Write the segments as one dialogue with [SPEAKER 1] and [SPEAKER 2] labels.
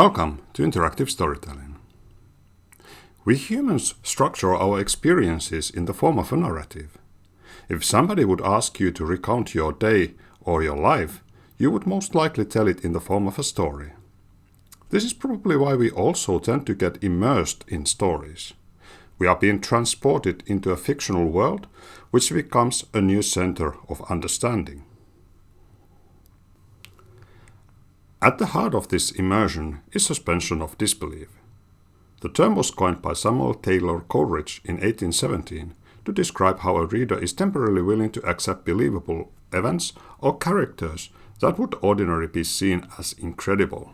[SPEAKER 1] Welcome to interactive storytelling. We humans structure our experiences in the form of a narrative. If somebody would ask you to recount your day or your life, you would most likely tell it in the form of a story. This is probably why we also tend to get immersed in stories. We are being transported into a fictional world, which becomes a new center of understanding. At the heart of this immersion is suspension of disbelief. The term was coined by Samuel Taylor Coleridge in 1817 to describe how a reader is temporarily willing to accept believable events or characters that would ordinarily be seen as incredible.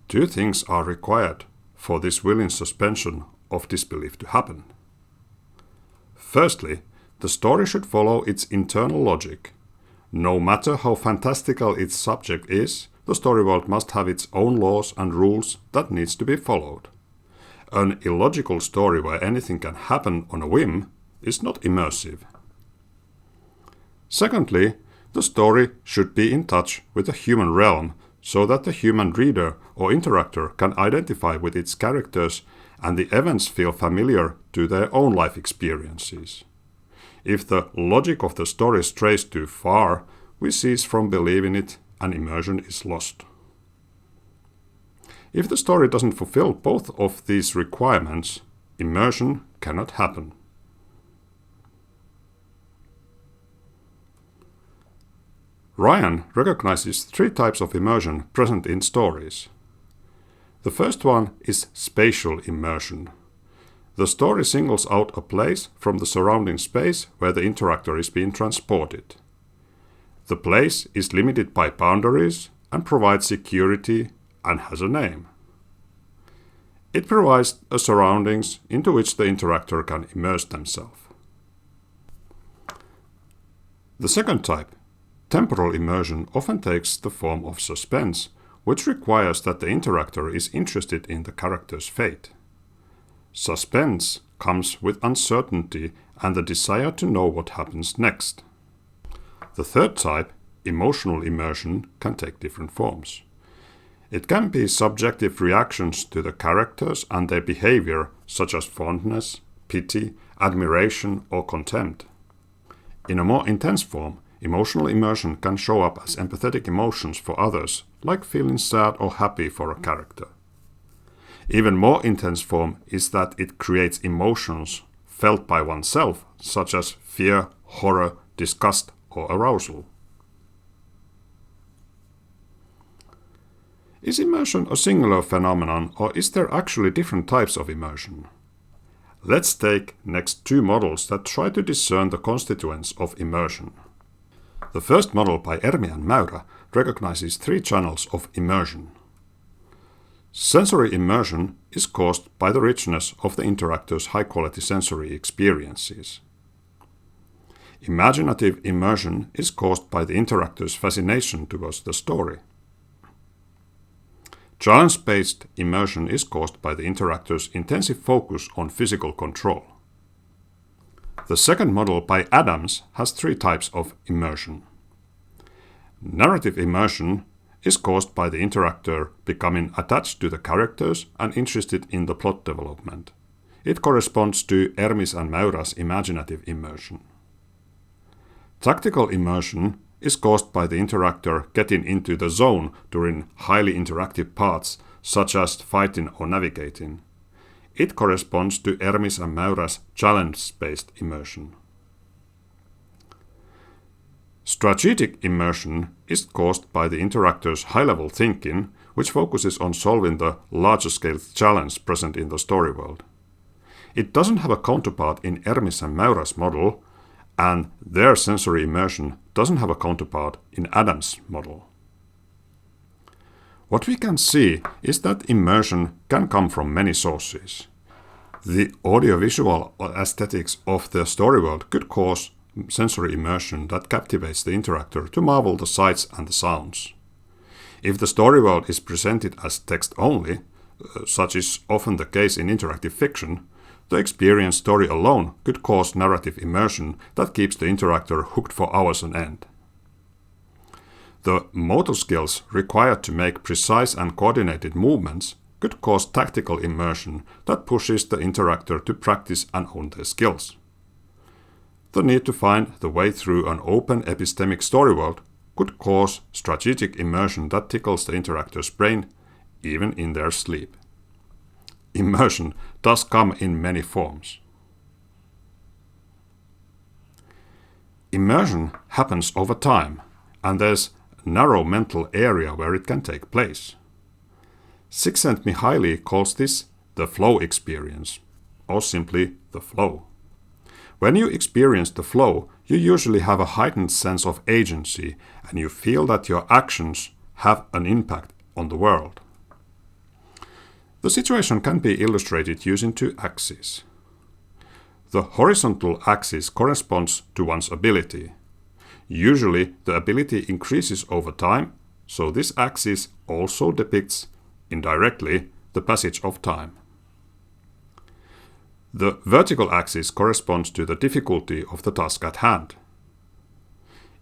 [SPEAKER 1] Two things are required for this willing suspension of disbelief to happen. Firstly, the story should follow its internal logic. No matter how fantastical its subject is, the story world must have its own laws and rules that needs to be followed. An illogical story where anything can happen on a whim is not immersive. Secondly, the story should be in touch with the human realm so that the human reader or interactor can identify with its characters and the events feel familiar to their own life experiences. If the logic of the story strays too far, we cease from believing it and immersion is lost. If the story doesn't fulfill both of these requirements, immersion cannot happen. Ryan recognizes three types of immersion present in stories. The first one is spatial immersion. The story singles out a place from the surrounding space where the interactor is being transported. The place is limited by boundaries and provides security and has a name. It provides a surroundings into which the interactor can immerse themselves. The second type, temporal immersion, often takes the form of suspense, which requires that the interactor is interested in the character's fate. Suspense comes with uncertainty and the desire to know what happens next. The third type, emotional immersion, can take different forms. It can be subjective reactions to the characters and their behavior, such as fondness, pity, admiration, or contempt. In a more intense form, emotional immersion can show up as empathetic emotions for others, like feeling sad or happy for a character. Even more intense form is that it creates emotions felt by oneself, such as fear, horror, disgust, or arousal. Is immersion a singular phenomenon, or is there actually different types of immersion? Let's take next two models that try to discern the constituents of immersion. The first model by Ermi and Mäyrä recognizes three channels of immersion. Sensory immersion is caused by the richness of the interactor's high-quality sensory experiences. Imaginative immersion is caused by the interactor's fascination towards the story. Challenge-based immersion is caused by the interactor's intensive focus on physical control. The second model by Adams has three types of immersion. Narrative immersion is caused by the interactor becoming attached to the characters and interested in the plot development. It corresponds to Ermi's and Mäyrä's imaginative immersion. Tactical immersion is caused by the interactor getting into the zone during highly interactive parts, such as fighting or navigating. It corresponds to Ermi's and Mäyrä's challenge-based immersion. Strategic immersion is caused by the interactor's high-level thinking, which focuses on solving the larger-scale challenge present in the story world. It doesn't have a counterpart in Ermi's and Mäyrä's model, and their sensory immersion doesn't have a counterpart in Adams' model. What we can see is that immersion can come from many sources. The audiovisual aesthetics of the story world could cause sensory immersion that captivates the interactor to marvel the sights and the sounds. If the story world is presented as text only, such is often the case in interactive fiction, the experienced story alone could cause narrative immersion that keeps the interactor hooked for hours on end. The motor skills required to make precise and coordinated movements could cause tactical immersion that pushes the interactor to practice and hone their skills. The need to find the way through an open epistemic story world could cause strategic immersion that tickles the interactor's brain, even in their sleep. Immersion does come in many forms. Immersion happens over time, and there's a narrow mental area where it can take place. Csikszentmihalyi calls this the flow experience, or simply the flow. When you experience the flow, you usually have a heightened sense of agency, and you feel that your actions have an impact on the world. The situation can be illustrated using two axes. The horizontal axis corresponds to one's ability. Usually, the ability increases over time, so this axis also depicts, indirectly, the passage of time. The vertical axis corresponds to the difficulty of the task at hand.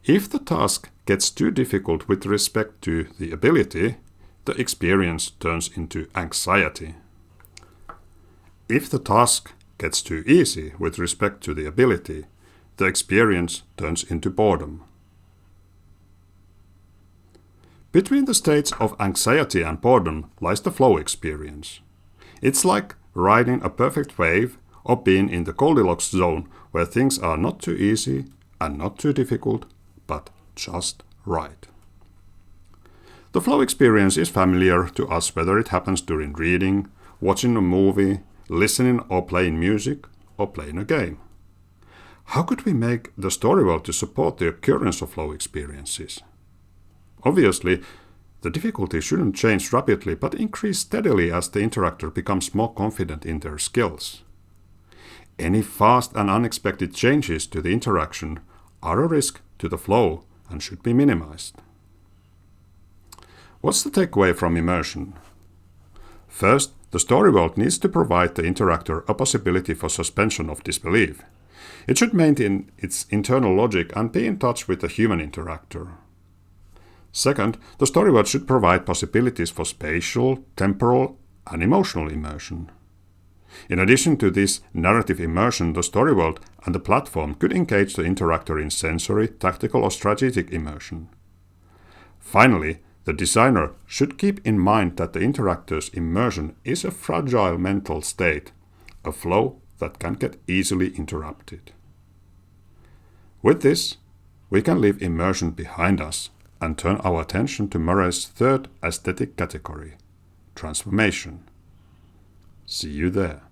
[SPEAKER 1] If the task gets too difficult with respect to the ability, the experience turns into anxiety. If the task gets too easy with respect to the ability, the experience turns into boredom. Between the states of anxiety and boredom lies the flow experience. It's like riding a perfect wave or being in the Goldilocks zone where things are not too easy and not too difficult, but just right. The flow experience is familiar to us whether it happens during reading, watching a movie, listening or playing music, or playing a game. How could we make the story world to support the occurrence of flow experiences? Obviously, the difficulty shouldn't change rapidly but increase steadily as the interactor becomes more confident in their skills. Any fast and unexpected changes to the interaction are a risk to the flow and should be minimized. What's the takeaway from immersion? First, the story world needs to provide the interactor a possibility for suspension of disbelief. It should maintain its internal logic and be in touch with the human interactor. Second, the story world should provide possibilities for spatial, temporal, and emotional immersion. In addition to this narrative immersion, the story world and the platform could engage the interactor in sensory, tactical, or strategic immersion. Finally, the designer should keep in mind that the interactor's immersion is a fragile mental state, a flow that can get easily interrupted. With this, we can leave immersion behind us and turn our attention to Murray's third aesthetic category, transformation. See you there.